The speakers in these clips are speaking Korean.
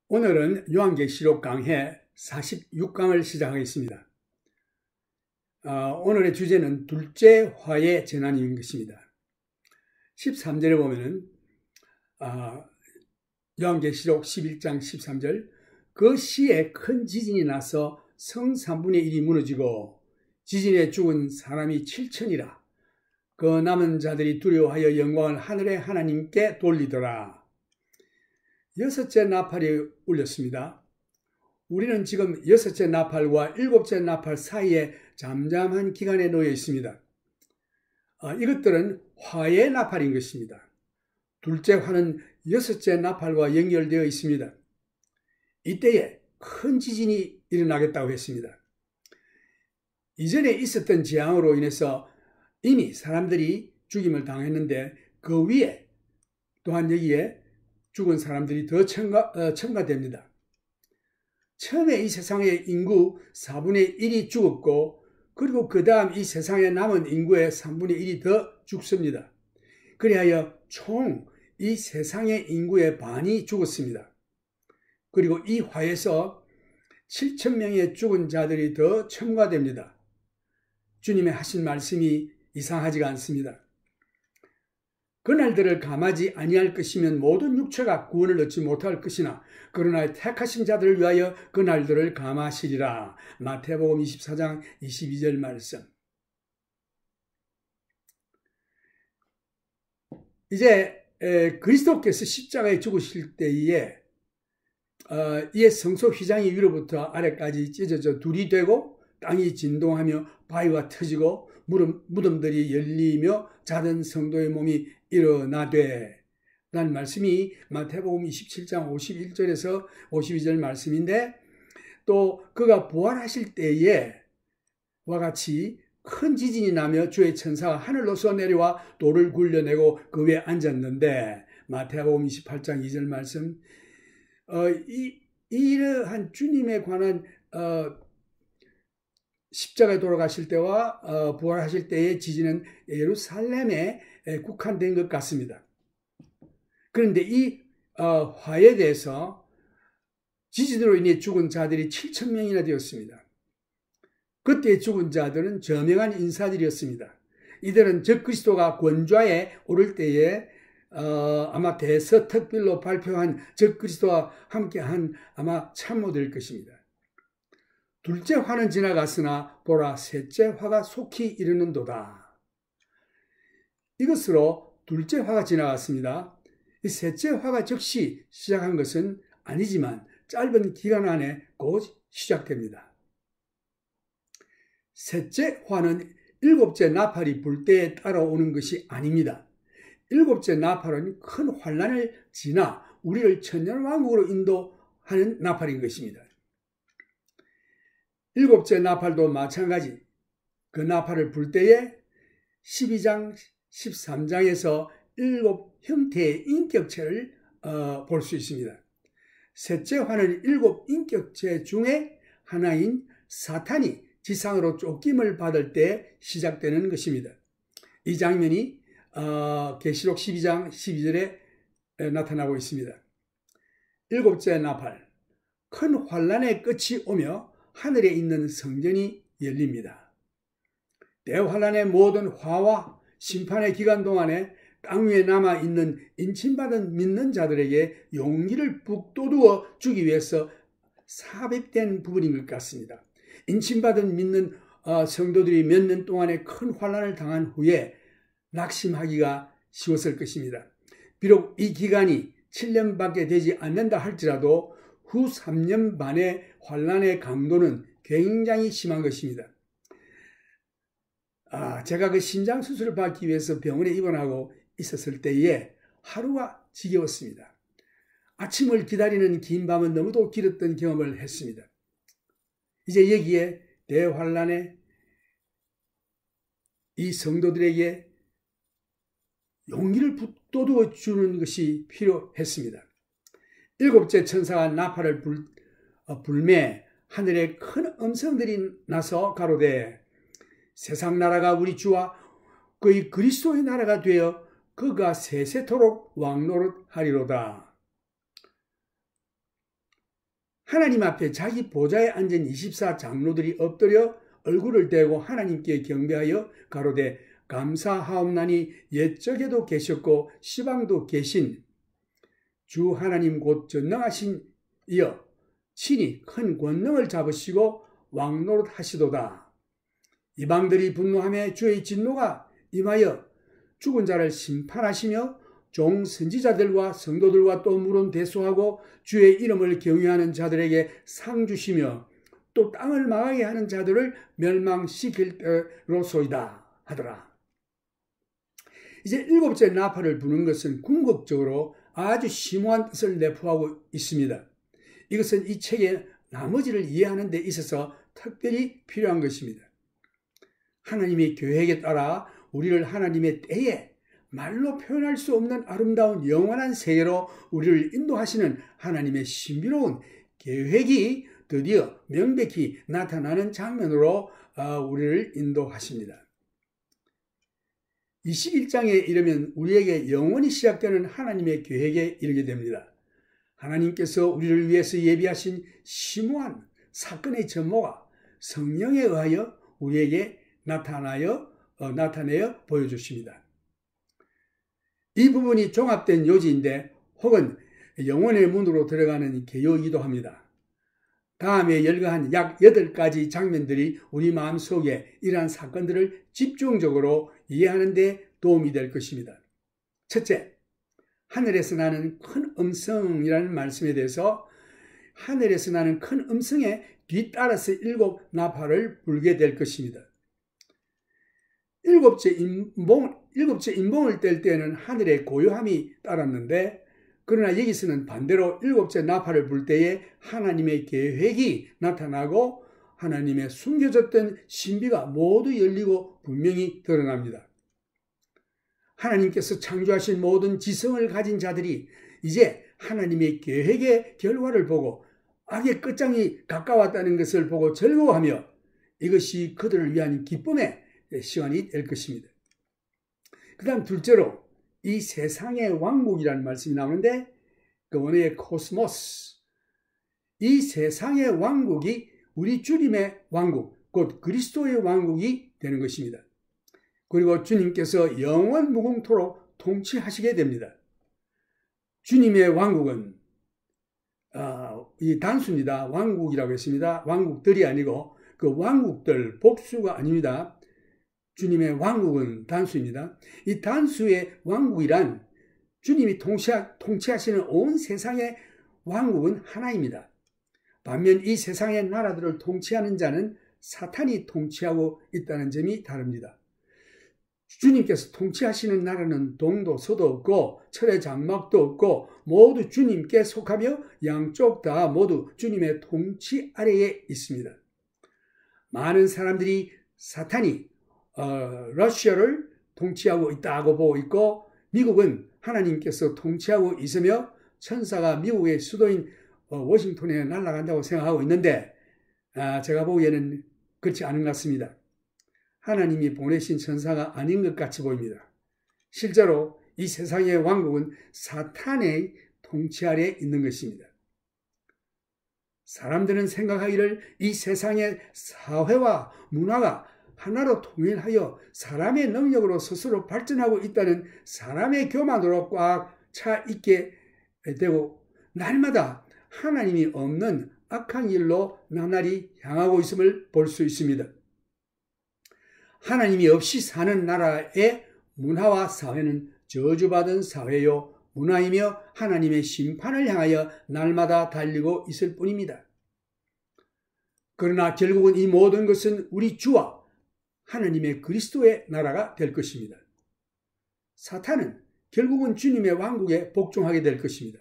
오늘은 요한계시록 강해 46강을 시작하겠습니다. 오늘의 주제는 둘째 화의 재난인 것입니다. 13절에 보면은 요한계시록 11장 13절 그 시에 큰 지진이 나서 성 3분의 1이 무너지고 지진에 죽은 사람이 7천이라. 그 남은 자들이 두려워하여 영광을 하늘의 하나님께 돌리더라. 여섯째 나팔이 울렸습니다. 우리는 지금 여섯째 나팔과 일곱째 나팔 사이에 잠잠한 기간에 놓여 있습니다. 이것들은 화의 나팔인 것입니다. 둘째 화는 여섯째 나팔과 연결되어 있습니다. 이때에 큰 지진이 일어나겠다고 했습니다. 이전에 있었던 재앙으로 인해서 이미 사람들이 죽임을 당했는데 그 위에 또한 여기에 죽은 사람들이 더 첨가됩니다. 처음에 이 세상의 인구 4분의 1이 죽었고 그리고 그 다음 이 세상에 남은 인구의 3분의 1이 더 죽습니다. 그리하여 총 이 세상의 인구의 반이 죽었습니다. 그리고 이 화에서 7,000명의 죽은 자들이 더 첨가됩니다. 주님의 하신 말씀이 이상하지가 않습니다. 그날들을 감하지 아니할 것이면 모든 육체가 구원을 얻지 못할 것이나 그러나 택하신 자들을 위하여 그날들을 감하시리라. 마태복음 24장 22절 말씀. 이제 그리스도께서 십자가에 죽으실 때에 이에 성소 휘장이 위로부터 아래까지 찢어져 둘이 되고 땅이 진동하며 바위가 터지고 무덤들이 열리며 자던 성도의 몸이 일어나되 라는 말씀이 마태복음 27장 51절에서 52절 말씀인데, 또 그가 부활하실 때에 와 같이 큰 지진이 나며 주의 천사가 하늘로서 내려와 돌을 굴려내고 그 위에 앉았는데, 마태복음 28장 2절 말씀. 이러한 주님에 관한 십자가에 돌아가실 때와 부활하실 때의 지진은 예루살렘에 국한된 것 같습니다. 그런데 이 화에 대해서 지진으로 인해 죽은 자들이 7,000명이나 되었습니다. 그때 죽은 자들은 저명한 인사들이었습니다. 이들은 적그리스도가 권좌에 오를 때에 아마 대서특별로 발표한 적그리스도와 함께한 아마 참모될 것입니다. 둘째 화는 지나갔으나 보라 셋째 화가 속히 이르는도다. 이것으로 둘째 화가 지나갔습니다. 이 셋째 화가 즉시 시작한 것은 아니지만 짧은 기간 안에 곧 시작됩니다. 셋째 화는 일곱째 나팔이 불 때에 따라오는 것이 아닙니다. 일곱째 나팔은 큰 환난을 지나 우리를 천년왕국으로 인도하는 나팔인 것입니다. 일곱째 나팔도 마찬가지. 그 나팔을 불 때에 12장 13장에서 일곱 형태의 인격체를 볼 수 있습니다. 셋째 화는 일곱 인격체 중에 하나인 사탄이 지상으로 쫓김을 받을 때 시작되는 것입니다. 이 장면이 계시록 12장 12절에 나타나고 있습니다. 일곱째 나팔, 큰 환난의 끝이 오며 하늘에 있는 성전이 열립니다. 대환란의 모든 화와 심판의 기간 동안에 땅 위에 남아있는 인침받은 믿는 자들에게 용기를 북돋우어 주기 위해서 삽입된 부분인 것 같습니다. 인침받은 믿는 성도들이 몇 년 동안에 큰 환난을 당한 후에 낙심하기가 쉬웠을 것입니다. 비록 이 기간이 7년밖에 되지 않는다 할지라도 후 3년 반의 환난의 강도는 굉장히 심한 것입니다. 제가 그 심장 수술을 받기 위해서 병원에 입원하고 있었을 때에 하루가 지겨웠습니다. 아침을 기다리는 긴 밤은 너무도 길었던 경험을 했습니다. 이제 여기에 대환난에 이 성도들에게 용기를 북돋워 주는 것이 필요했습니다. 일곱째 천사가 나팔을 불매 하늘에 큰 음성들이 나서 가로되 세상 나라가 우리 주와 그의 그리스도의 나라가 되어 그가 세세토록 왕노릇하리로다. 하나님 앞에 자기 보좌에 앉은 24 장로들이 엎드려 얼굴을 대고 하나님께 경배하여 가로되 감사하옵나니 옛적에도 계셨고 시방도 계신 주 하나님 곧 전능하신 이여 친히 큰 권능을 잡으시고 왕노릇 하시도다. 이방들이 분노하며 주의 진노가 임하여 죽은 자를 심판하시며 종 선지자들과 성도들과 또 물은 대수하고 주의 이름을 경외하는 자들에게 상 주시며 또 땅을 망하게 하는 자들을 멸망시킬 때로소이다 하더라. 이제 일곱째 나팔을 부는 것은 궁극적으로 아주 심오한 뜻을 내포하고 있습니다. 이것은 이 책의 나머지를 이해하는 데 있어서 특별히 필요한 것입니다. 하나님의 계획에 따라 우리를 하나님의 때에 말로 표현할 수 없는 아름다운 영원한 세계로 우리를 인도하시는 하나님의 신비로운 계획이 드디어 명백히 나타나는 장면으로 우리를 인도하십니다. 21장에 이르면 우리에게 영원히 시작되는 하나님의 계획에 이르게 됩니다. 하나님께서 우리를 위해서 예비하신 심오한 사건의 전모가 성령에 의하여 우리에게 나타내어 보여주십니다. 이 부분이 종합된 요지인데 혹은 영혼의 문으로 들어가는 개요이기도 합니다. 다음에 열거한 약 8가지 장면들이 우리 마음속에 이러한 사건들을 집중적으로 이해하는 데 도움이 될 것입니다. 첫째, 하늘에서 나는 큰 음성이라는 말씀에 대해서 하늘에서 나는 큰 음성에 뒤따라서 7 나팔을 불게 될 것입니다. 일곱째 인봉을 뗄 때는 하늘의 고요함이 따랐는데 그러나 여기서는 반대로 7째 나팔을 불 때에 하나님의 계획이 나타나고 하나님의 숨겨졌던 신비가 모두 열리고 분명히 드러납니다. 하나님께서 창조하신 모든 지성을 가진 자들이 이제 하나님의 계획의 결과를 보고 악의 끝장이 가까웠다는 것을 보고 즐거워하며 이것이 그들을 위한 기쁨의 시간이 될 것입니다. 그 다음 둘째로 이 세상의 왕국이라는 말씀이 나오는데 그 원어의 코스모스, 이 세상의 왕국이 우리 주님의 왕국, 곧 그리스도의 왕국이 되는 것입니다. 그리고 주님께서 영원 무궁토록 통치하시게 됩니다. 주님의 왕국은 이 단수입니다. 왕국이라고 했습니다. 왕국들이 아니고 그 왕국들 복수가 아닙니다. 주님의 왕국은 단수입니다. 이 단수의 왕국이란 주님이 통치하시는 온 세상의 왕국은 하나입니다. 반면 이 세상의 나라들을 통치하는 자는 사탄이 통치하고 있다는 점이 다릅니다. 주님께서 통치하시는 나라는 동도 서도 없고 철의 장막도 없고 모두 주님께 속하며 양쪽 다 모두 주님의 통치 아래에 있습니다. 많은 사람들이 사탄이 러시아를 통치하고 있다고 보고 있고 미국은 하나님께서 통치하고 있으며 천사가 미국의 수도인 워싱턴에 날아간다고 생각하고 있는데 제가 보기에는 그렇지 않은 것 같습니다. 하나님이 보내신 천사가 아닌 것 같이 보입니다. 실제로 이 세상의 왕국은 사탄의 통치 아래에 있는 것입니다. 사람들은 생각하기를 이 세상의 사회와 문화가 하나로 통일하여 사람의 능력으로 스스로 발전하고 있다는 사람의 교만으로 꽉 차 있게 되고 날마다 하나님이 없는 악한 일로 나날이 향하고 있음을 볼 수 있습니다. 하나님이 없이 사는 나라의 문화와 사회는 저주받은 사회요 문화이며 하나님의 심판을 향하여 날마다 달리고 있을 뿐입니다. 그러나 결국은 이 모든 것은 우리 주와 하나님의 그리스도의 나라가 될 것입니다. 사탄은 결국은 주님의 왕국에 복종하게 될 것입니다.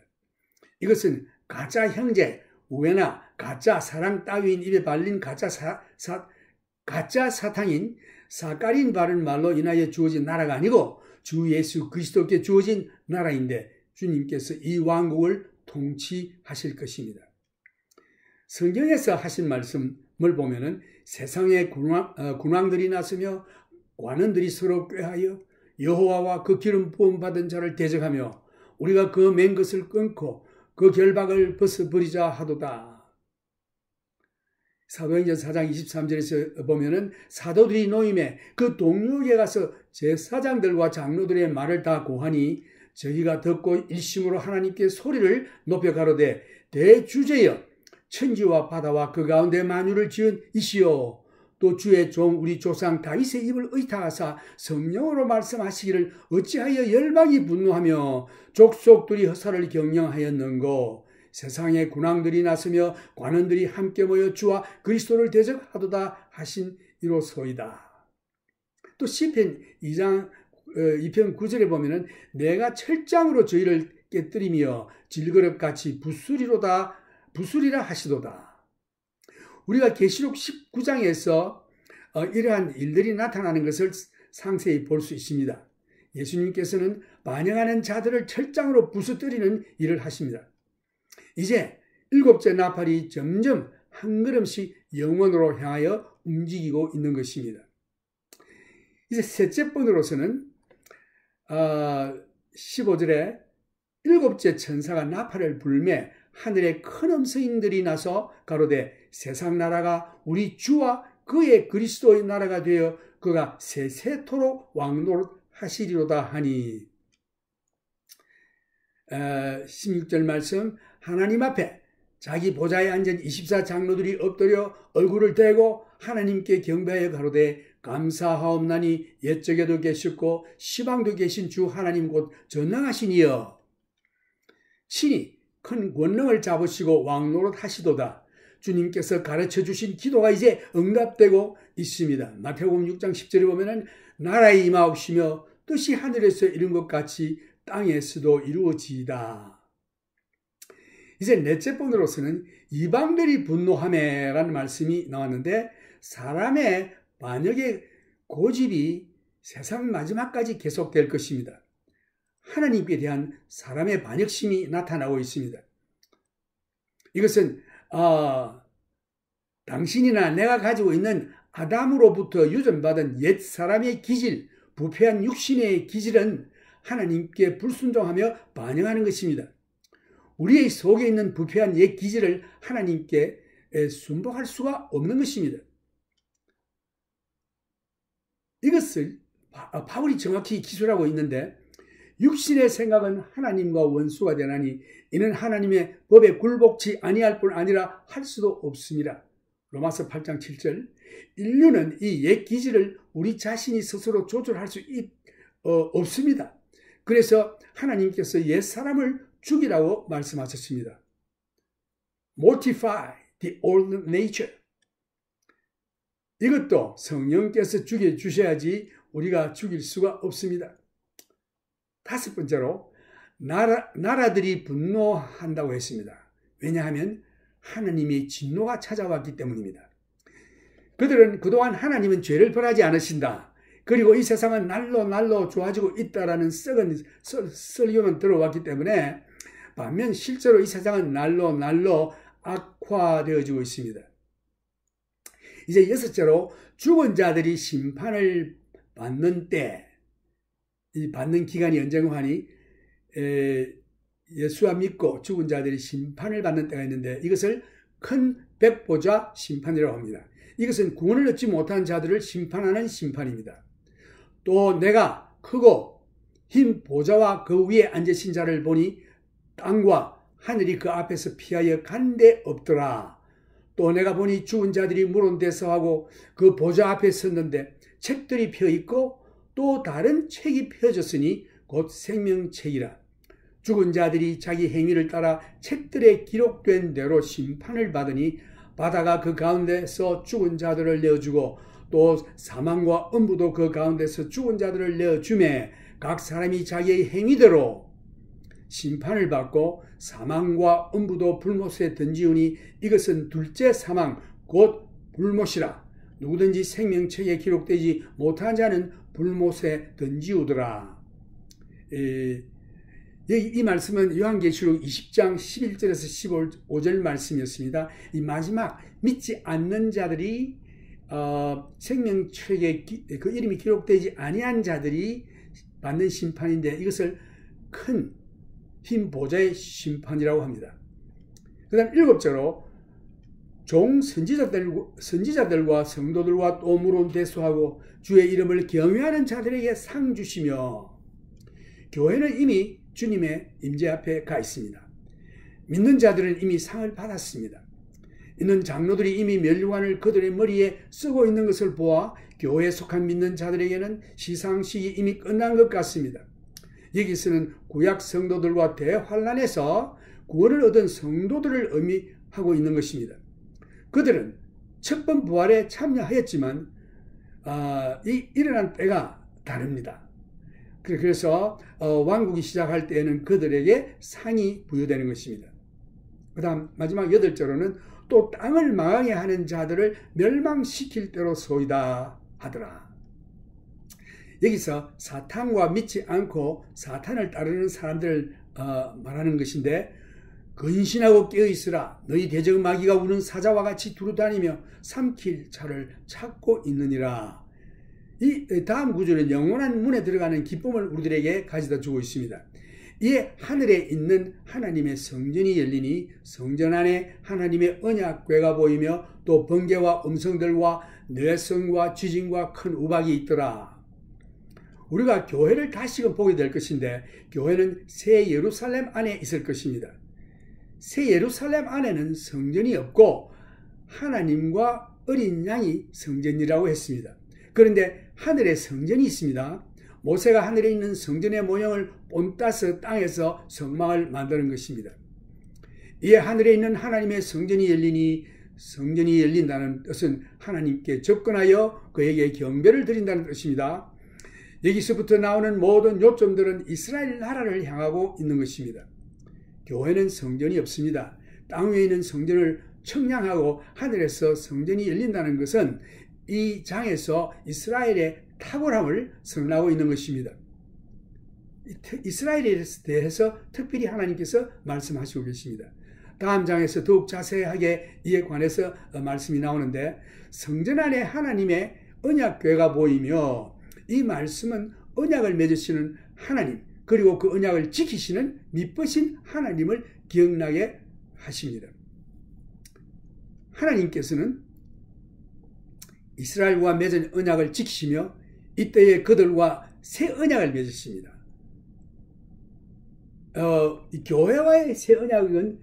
이것은 가짜 형제, 우애나 가짜 사랑 따위인 입에 발린 가짜 사탕인 사까린 바른 말로 인하여 주어진 나라가 아니고 주 예수 그리스도께 주어진 나라인데 주님께서 이 왕국을 통치하실 것입니다. 성경에서 하신 말씀을 보면은 세상의 군왕들이 나서며 관원들이 서로 꾀하여 여호와와 그 기름 부음 받은 자를 대적하며 우리가 그 맨 것을 끊고 그 결박을 벗어버리자 하도다. 사도행전 4장 23절에서 보면은 사도들이 노임에 그 동료에게 가서 제사장들과 장로들의 말을 다 고하니 저희가 듣고 일심으로 하나님께 소리를 높여 가로되 대주제여 천지와 바다와 그 가운데 만유를 지은 이시여 또 주의 종 우리 조상 다윗의 입을 의탁하사 성령으로 말씀하시기를 어찌하여 열방이 분노하며 족속들이 허사를 경영하였는고 세상에 군왕들이 나서며 관원들이 함께 모여 주와 그리스도를 대적하도다 하신 이로소이다. 또 시편 2편 9절에 보면은 내가 철장으로 저희를 깨뜨리며 질그릇같이 부수리라 하시도다. 우리가 계시록 19장에서 이러한 일들이 나타나는 것을 상세히 볼 수 있습니다. 예수님께서는 반영하는 자들을 철장으로 부수뜨리는 일을 하십니다. 이제 7째 나팔이 점점 한 걸음씩 영원으로 향하여 움직이고 있는 것입니다. 이제 셋째 번으로서는 15절에 7째 천사가 나팔을 불매 하늘에 큰 음성들이 나서 가로되 세상 나라가 우리 주와 그의 그리스도의 나라가 되어 그가 세세토록 왕노릇하시리로다 하니 16절 말씀 하나님 앞에 자기 보좌에 앉은 24장로들이 엎드려 얼굴을 대고 하나님께 경배하여 가로되 감사하옵나니 옛적에도 계셨고 시방도 계신 주 하나님 곧 전능하시니여 친히 큰 권능을 잡으시고 왕노릇 하시도다. 주님께서 가르쳐 주신 기도가 이제 응답되고 있습니다. 마태복음 6장 10절에 보면은 나라에 임하옵시며 뜻이 하늘에서 이룬 것 같이 땅에서도 이루어지이다. 이제 넷째 번으로서는 이방들이 분노하매라는 말씀이 나왔는데 사람의 반역의 고집이 세상 마지막까지 계속될 것입니다. 하나님께 대한 사람의 반역심이 나타나고 있습니다. 이것은 당신이나 내가 가지고 있는 아담으로부터 유전받은 옛 사람의 기질, 부패한 육신의 기질은 하나님께 불순종하며 반영하는 것입니다. 우리의 속에 있는 부패한 옛 기질을 하나님께 순복할 수가 없는 것입니다. 이것을 바울이 정확히 기술하고 있는데 육신의 생각은 하나님과 원수가 되나니 이는 하나님의 법에 굴복치 아니할 뿐 아니라 할 수도 없습니다. 로마서 8장 7절 인류는 이 옛 기질을 우리 자신이 스스로 조절할 수 없습니다. 그래서 하나님께서 옛 사람을 죽이라고 말씀하셨습니다. Mortify the old nature. 이것도 성령께서 죽여주셔야지 우리가 죽일 수가 없습니다. 다섯 번째로 나라들이 분노한다고 했습니다. 왜냐하면 하나님의 진노가 찾아왔기 때문입니다. 그들은 그동안 하나님은 죄를 벌하지 않으신다. 그리고 이 세상은 날로 좋아지고 있다라는 썩은 설교만 들어왔기 때문에 반면 실제로 이 세상은 날로 악화되어지고 있습니다. 이제 여섯째로 죽은 자들이 심판을 받는 때, 이 받는 기간이 언제하니 예수와 믿고 죽은 자들이 심판을 받는 때가 있는데 이것을 큰 백보자 심판이라고 합니다. 이것은 구원을 얻지 못한 자들을 심판하는 심판입니다. 또 내가 크고 흰 보좌와 그 위에 앉으신 자를 보니 땅과 하늘이 그 앞에서 피하여 간 데 없더라. 또 내가 보니 죽은 자들이 물은 데서 하고 그 보좌 앞에 섰는데 책들이 펴 있고 또 다른 책이 펴졌으니 곧 생명책이라. 죽은 자들이 자기 행위를 따라 책들에 기록된 대로 심판을 받으니 바다가 그 가운데서 죽은 자들을 내어주고 또 사망과 음부도 그 가운데서 죽은 자들을 내어주매 각 사람이 자기의 행위대로 심판을 받고 사망과 음부도 불못에 던지우니 이것은 둘째 사망 곧 불못이라. 누구든지 생명책에 기록되지 못한 자는 불못에 던지우더라. 이 말씀은 요한계시록 20장 11절에서 15절 말씀이었습니다. 이 마지막 믿지 않는 자들이 생명책에 그 이름이 기록되지 아니한 자들이 받는 심판인데 이것을 큰 흰 보좌의 심판이라고 합니다. 그 다음 일곱째로 종 선지자들과 성도들과 또 물론 대수하고 주의 이름을 경외하는 자들에게 상 주시며 교회는 이미 주님의 임재 앞에 가 있습니다. 믿는 자들은 이미 상을 받았습니다. 있는 장로들이 이미 면류관을 그들의 머리에 쓰고 있는 것을 보아 교회에 속한 믿는 자들에게는 시상식이 이미 끝난 것 같습니다. 여기서는 구약 성도들과 대환란에서 구원을 얻은 성도들을 의미하고 있는 것입니다. 그들은 첫 번 부활에 참여하였지만 일어난 때가 다릅니다. 그래서 왕국이 시작할 때에는 그들에게 상이 부여되는 것입니다. 그 다음 마지막 8절로는 또 땅을 망하게 하는 자들을 멸망시킬 때로 소이다 하더라. 여기서 사탄과 믿지 않고 사탄을 따르는 사람들을 말하는 것인데, 근신하고 깨어있으라. 너희 대적 마귀가 우는 사자와 같이 두루다니며 삼킬 자를 찾고 있느니라. 이 다음 구절은 영원한 문에 들어가는 기쁨을 우리들에게 가져다 주고 있습니다. 이에 하늘에 있는 하나님의 성전이 열리니 성전 안에 하나님의 언약궤가 보이며 또 번개와 음성들과 뇌성과 지진과 큰 우박이 있더라. 우리가 교회를 다시금 보게 될 것인데, 교회는 새 예루살렘 안에 있을 것입니다. 새 예루살렘 안에는 성전이 없고 하나님과 어린 양이 성전이라고 했습니다. 그런데 하늘에 성전이 있습니다. 모세가 하늘에 있는 성전의 모형을 본따서 땅에서 성막을 만드는 것입니다. 이에 하늘에 있는 하나님의 성전이 열리니, 성전이 열린다는 뜻은 하나님께 접근하여 그에게 경배를 드린다는 뜻입니다. 여기서부터 나오는 모든 요점들은 이스라엘 나라를 향하고 있는 것입니다. 교회는 성전이 없습니다. 땅 위에 있는 성전을 청량하고 하늘에서 성전이 열린다는 것은 이 장에서 이스라엘의 탁월함을 선언하고 있는 것입니다. 이스라엘에 대해서 특별히 하나님께서 말씀하시고 계십니다. 다음 장에서 더욱 자세하게 이에 관해서 말씀이 나오는데, 성전 안에 하나님의 언약궤가 보이며, 이 말씀은 언약을 맺으시는 하나님, 그리고 그 언약을 지키시는 미쁘신 하나님을 기억나게 하십니다. 하나님께서는 이스라엘과 맺은 언약을 지키시며 이때에 그들과 새 언약을 맺으십니다. 이 교회와의 새 언약은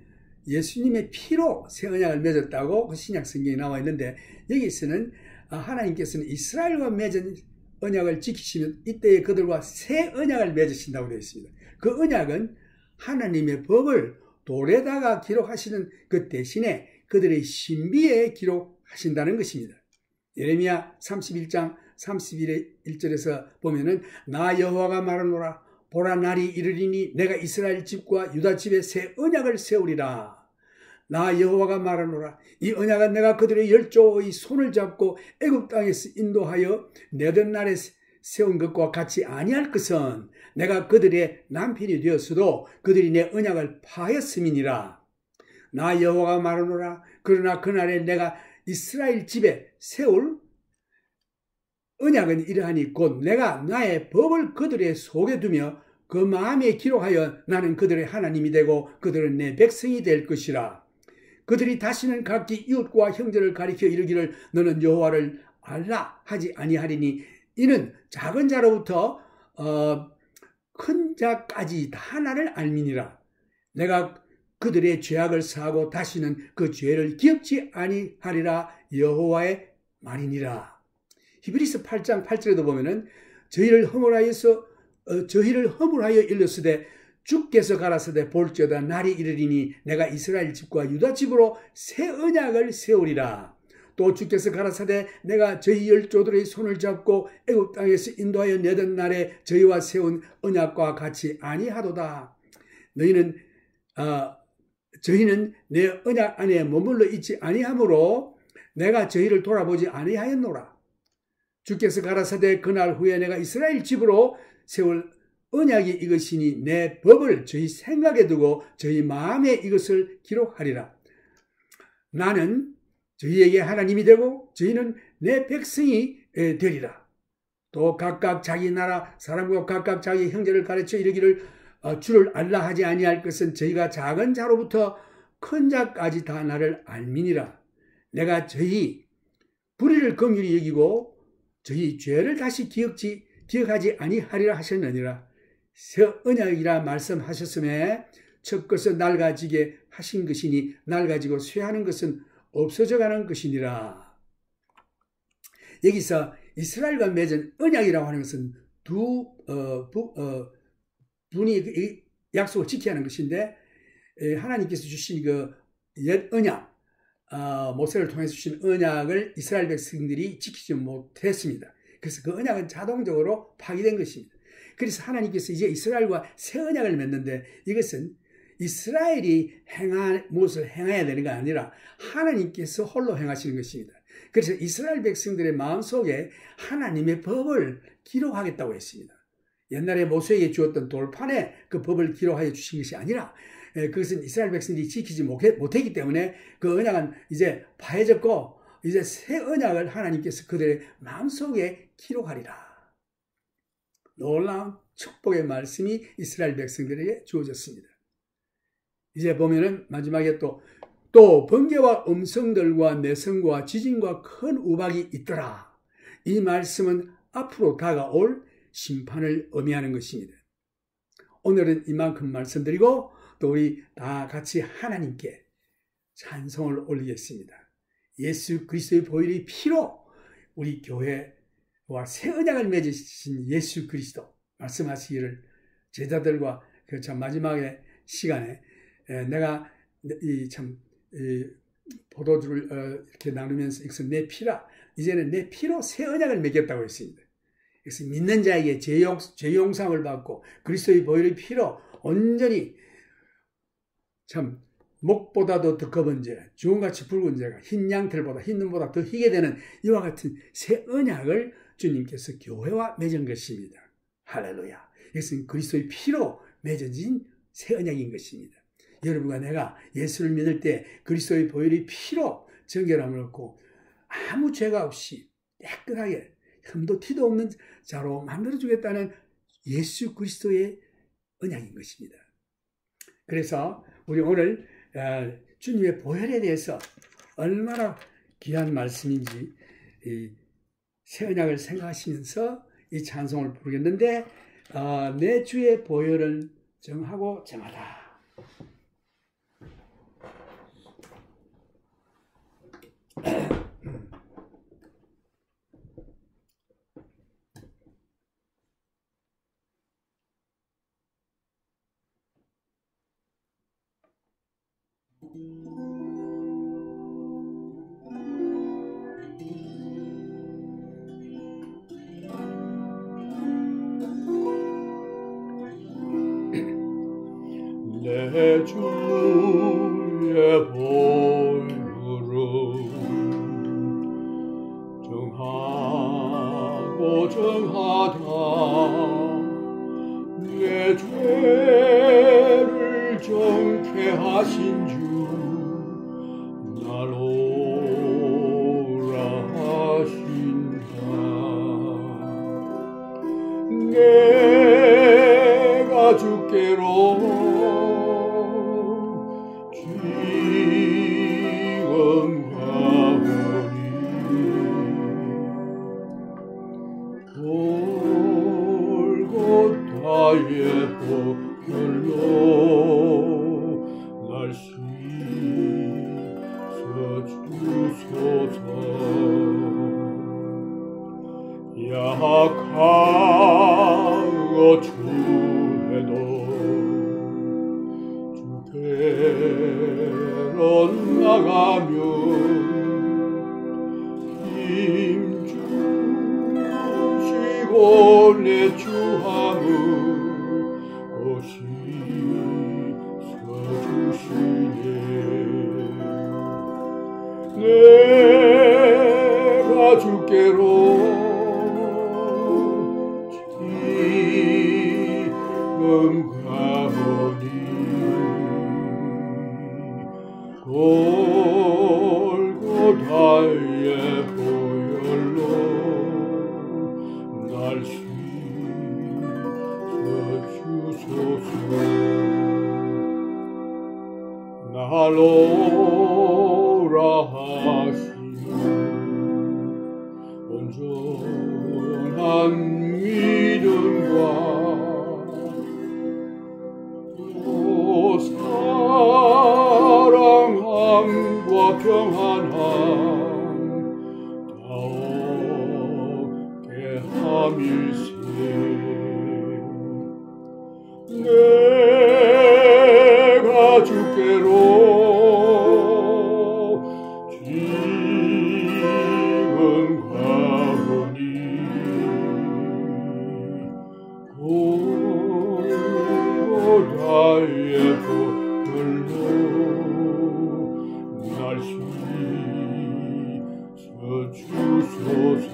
예수님의 피로 새 언약을 맺었다고 그 신약 성경에 나와 있는데, 여기서는 하나님께서는 이스라엘과 맺은 언약을 지키시면 이때에 그들과 새 언약을 맺으신다고 되어 있습니다. 그 언약은 하나님의 법을 돌에다가 기록하시는 그 대신에 그들의 신비에 기록하신다는 것입니다. 예레미야 31장 31절에서 보면은 나 여호와가 말하노라. 보라 날이 이르리니 내가 이스라엘 집과 유다 집에 새 언약을 세우리라. 나 여호와가 말하노라. 이 언약은 내가 그들의 열조의 손을 잡고 애굽 땅에서 인도하여 내던 날에 세운 것과 같이 아니할 것은 내가 그들의 남편이 되었어도 그들이 내 언약을 파했음이니라. 나 여호와가 말하노라. 그러나 그날에 내가 이스라엘 집에 세울 언약은 이러하니 곧 내가 나의 법을 그들의 속에 두며 그 마음에 기록하여 나는 그들의 하나님이 되고 그들은 내 백성이 될 것이라. 그들이 다시는 각기 이웃과 형제를 가리켜 이르기를 너는 여호와를 알라 하지 아니하리니 이는 작은 자로부터 큰 자까지 다 나를 알미니라. 내가 그들의 죄악을 사하고 다시는 그 죄를 기억지 아니하리라. 여호와의 말이니라. 히브리서 8장 8절에도 보면은 저희를 허물하여 일렀으되 주께서 가라사대 볼지어다 날이 이르리니 내가 이스라엘 집과 유다 집으로 새 언약을 세우리라. 또 주께서 가라사대 내가 저희 열조들의 손을 잡고 애굽 땅에서 인도하여 내던 날에 저희와 세운 언약과 같이 아니하도다. 저희는 내 언약 안에 머물러 있지 아니하므로 내가 저희를 돌아보지 아니하였노라. 주께서 가라사대 그날 후에 내가 이스라엘 집으로 세울 언약이 이것이니 내 법을 저희 생각에 두고 저희 마음에 이것을 기록하리라. 나는 저희에게 하나님이 되고 저희는 내 백성이 되리라. 또 각각 자기 나라 사람과 각각 자기 형제를 가르쳐 이르기를 주를 알라 하지 아니할 것은 저희가 작은 자로부터 큰 자까지 다 나를 알미니라. 내가 저희 불의를 긍휼히 여기고 저희 죄를 다시 기억하지 아니하리라 하셨느니라. 새 언약이라 말씀하셨음에 첫 것은 낡아지게 하신 것이니 낡아지고 쇠하는 것은 없어져 가는 것이니라. 여기서 이스라엘과 맺은 언약이라고 하는 것은 분이 약속을 지켜야 하는 것인데, 하나님께서 주신 그 옛 언약, 모세를 통해서 주신 언약을 이스라엘 백성들이 지키지 못했습니다. 그래서 그 언약은 자동적으로 파기된 것입니다. 그래서 하나님께서 이제 이스라엘과 새 언약을 맺는데, 이것은 이스라엘이 무엇을 행해야 되는 게 아니라 하나님께서 홀로 행하시는 것입니다. 그래서 이스라엘 백성들의 마음속에 하나님의 법을 기록하겠다고 했습니다. 옛날에 모세에게 주었던 돌판에 그 법을 기록하여 주신 것이 아니라, 그것은 이스라엘 백성들이 지키지 못했기 때문에 그 언약은 이제 파해졌고, 이제 새 언약을 하나님께서 그들의 마음속에 기록하리라. 놀라운 축복의 말씀이 이스라엘 백성들에게 주어졌습니다. 이제 보면은 마지막에 또 번개와 음성들과 내성과 지진과 큰 우박이 있더라. 이 말씀은 앞으로 다가올 심판을 의미하는 것입니다. 오늘은 이만큼 말씀드리고 또 우리 다 같이 하나님께 찬송을 올리겠습니다. 예수 그리스도의 보혈의 피로 우리 교회와 새 언약을 맺으신 예수 그리스도 말씀하시기를 제자들과 그 참 마지막에 시간에 내가 이 포도주를 이렇게 나누면서 이것은 내 피라, 이제는 내 피로 새 언약을 맺겠다고 했습니다. 그래서 믿는 자에게 죄 용상을 받고 그리스도의 보혈의 피로 온전히 참 목보다도 더 검은 자, 주홍같이 붉은 자가 흰 양털보다 흰 눈보다 더 희게 되는 이와 같은 새 언약을 주님께서 교회와 맺은 것입니다. 할렐루야. 이것은 그리스도의 피로 맺어진 새 언약인 것입니다. 여러분과 내가 예수를 믿을 때 그리스도의 보혈의 피로 정결함을 얻고 아무 죄가 없이 깨끗하게 흠도 티도 없는 자로 만들어주겠다는 예수 그리스도의 언약인 것입니다. 그래서 우리 오늘 주님의 보혈에 대해서 얼마나 귀한 말씀인지 새 언약을 생각하시면서 이 찬송을 부르겠는데, 내 주의 보혈을 정하고 정하라. 내 주의 보혈을 정하고 정하다. 내 죄를 정케 하신 주 나로 오라 하신다. 내가 주께로 골고타의 보혈로 날 씻어주소서. 약하고 주해도 주께로 나가면 힘주시고 내 주함을 오시서주시네. 내가 주께로 지금 가오니 골고타의 보혈로 날 씻어주소서. 나로 오라 주라 하시오. 온전한 믿음과 또 사랑함과 평안함 다없게 함일세. 내가 주께로 지금 가오니 골고다의 보혈로 날 씻어주소서.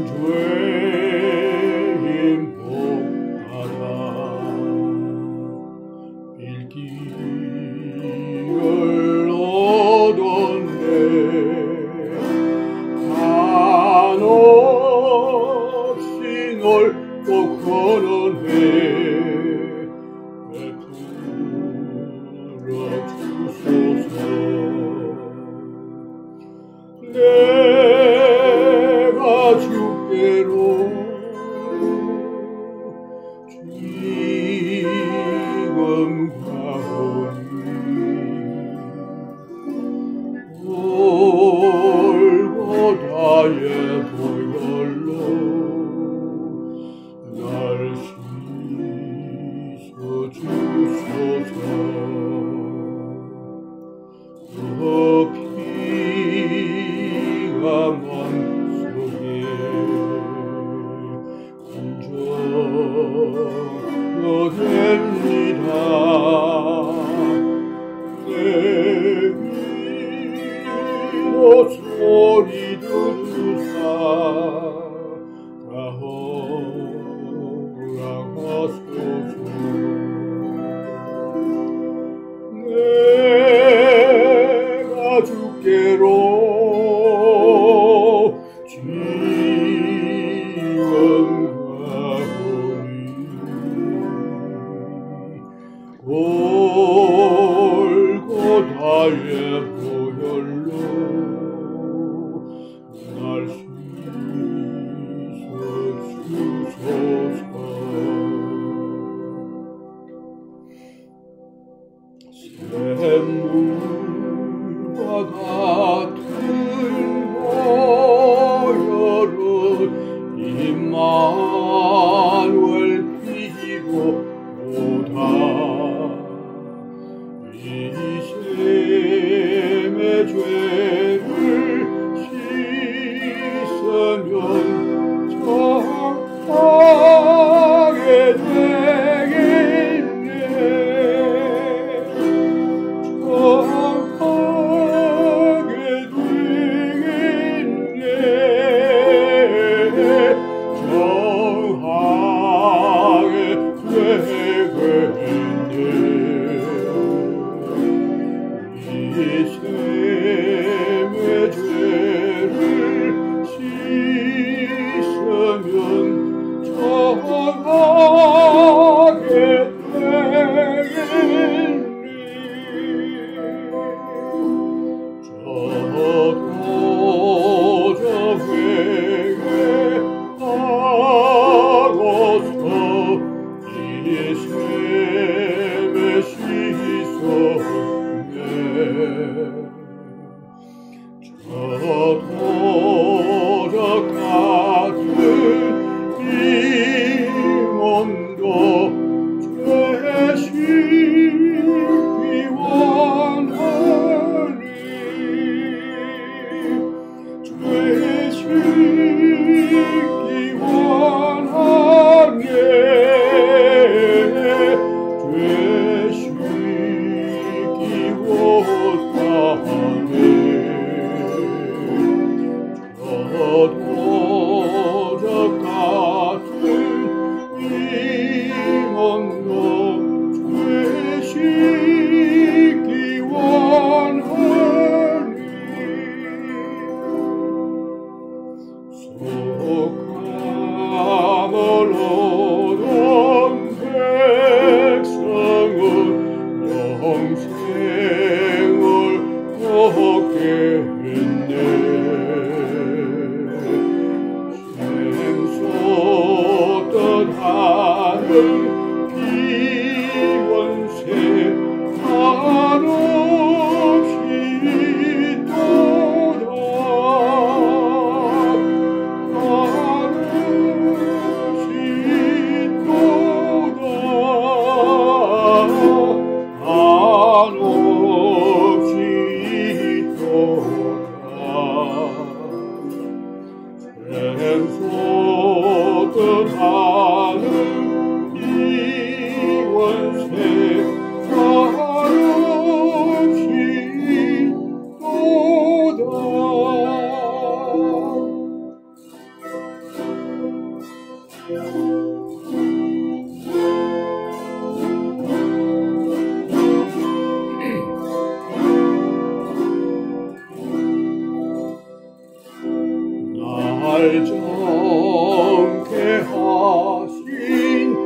죄인 복하다 빌기를 얻었네. 한없이 넓고 선언해 베풀어 주소서. 내가 주께로 지금 가오니 골고다의 보혈로 날 씻어주소서. 그 피가 맘속에 건져냅니다. 내 귀로 소리 듣으사 다 허락하소서. 내가 주께로 지금 가오니 골고다의 보혈로 날 씻어주소서. 샘물과 같은 보혈은 임마누엘 피로 오다. 이 셈의 죄를 씻으면 정하게 되겠네. 정하게 되겠네. 정하게 되겠네. 이 셈의 죄를 씻으면 정하게 되겠네. 저도 저 회개하고서 이 셈에 씻었네. 저도 저 같은 이 몸도 죄 씻기 원하니 죄 씻기 원하네. 죄 씻기 원하네. 정케 하신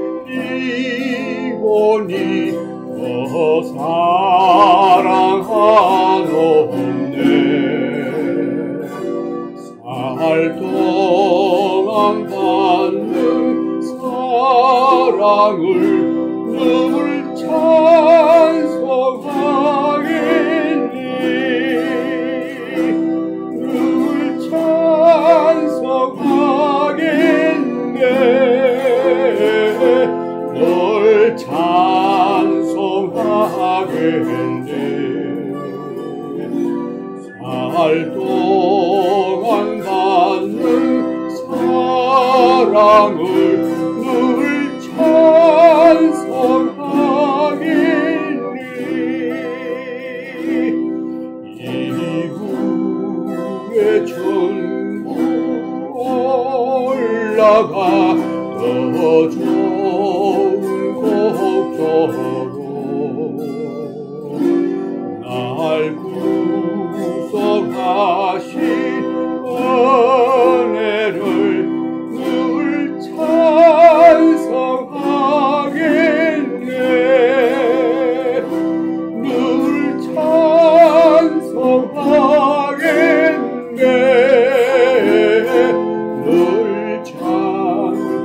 이원이 더 사랑하노네. 살 동안 받는 사랑을 늘 찬송하겠네. 늘 찬송하겠네. 널 찬송하겠네. 살 동안 받는 사랑을 늘 찬송하겠네. 이후에 천국 올라가 더 좋은 곡조로 날 구속하신 은혜를 늘 찬송하겠네. 늘 찬송하겠네. 늘 찬송하겠네.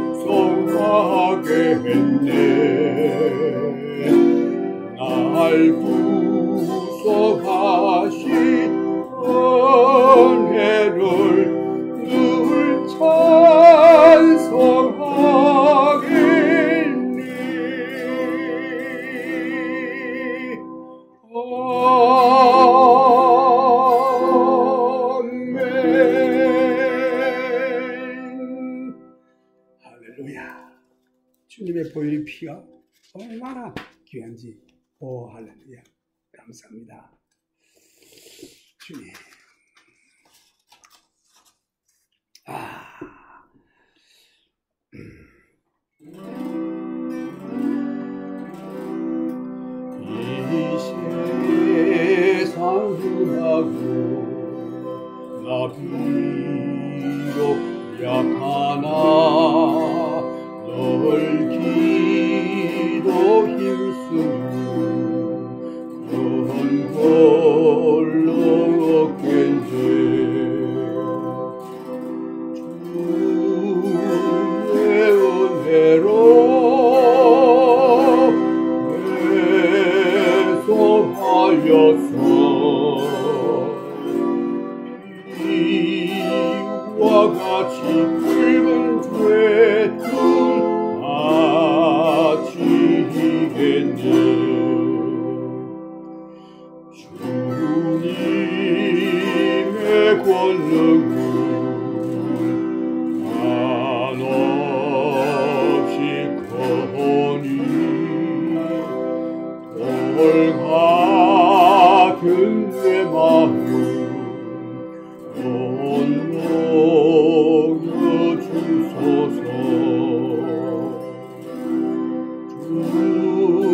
날 구속하신 은혜를 늘 찬송하겠네. 아멘. 할렐루야. 주님의 보혈의 피가 얼마나 귀한지. 오, 할렐루야. 감사합니다. 주님. 이 세상 흠하고 나 비록 약하나 널 기도 힘쓰는 그런 걸로 없겠네. 주의 은혜로 배송하여서 이와 같이 붉은 죄를 바치겠네. 주님의 권능은 한없이 커니 돌 같은 내 마음 온놓여 주소서.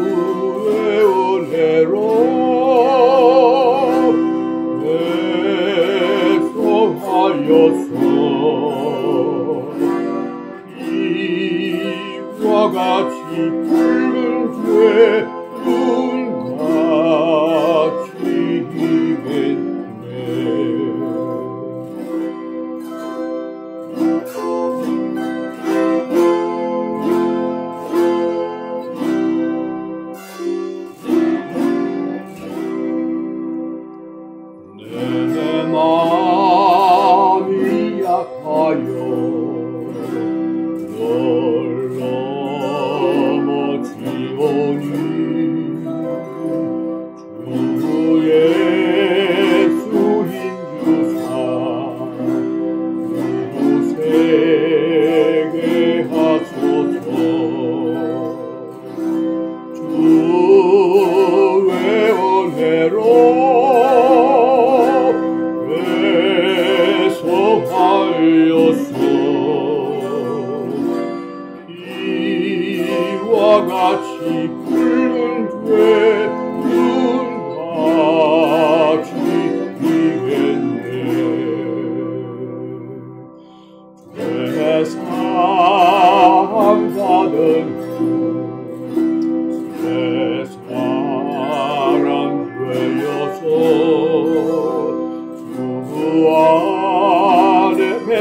주의 은혜로 배송하여서 이와 같이 붉은 죄 바치겠네. 내 마음이 약하여 널 넘어지오니 주 예수 인주사 구세게 하소서. 주의 은혜로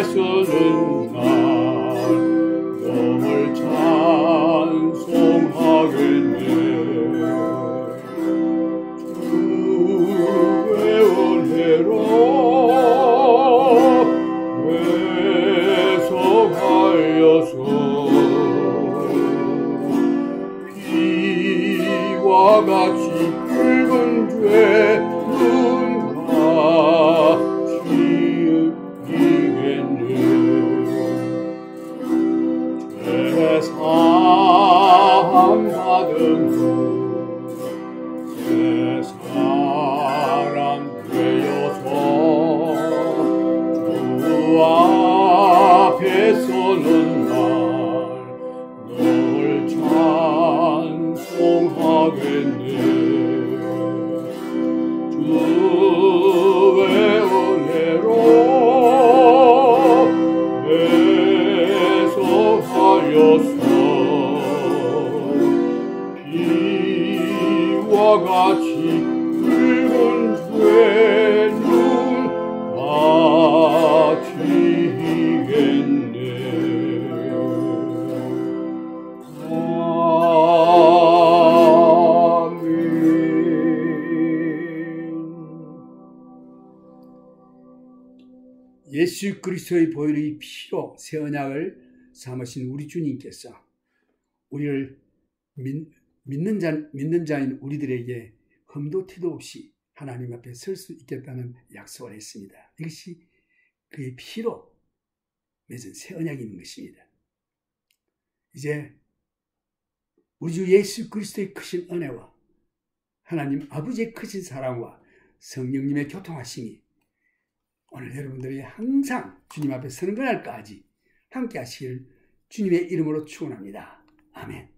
서는 날 너를 찬송하겠네. 주의 은혜로 회석하여서 비와 같이 붉은 죄 사함 받은 후 새 사람 되어서 주 앞에 서는 날 널 찬송하겠네. 주의 은혜로 회석하여서 비와 같이 붉은 죄는 바치겠네. 아멘. 예수 그리스도의 보혈의 피로 새 언약을 삼으신 우리 주님께서 우리를 믿는 자인 우리들에게 흠도 티도 없이 하나님 앞에 설 수 있겠다는 약속을 했습니다. 이것이 그의 피로 맺은 새 언약인 것입니다. 이제 우리 주 예수 그리스도의 크신 은혜와 하나님 아버지의 크신 사랑과 성령님의 교통하심이 오늘 여러분들이 항상 주님 앞에 서는 그날까지 함께 하시길 주님의 이름으로 축원합니다. 아멘.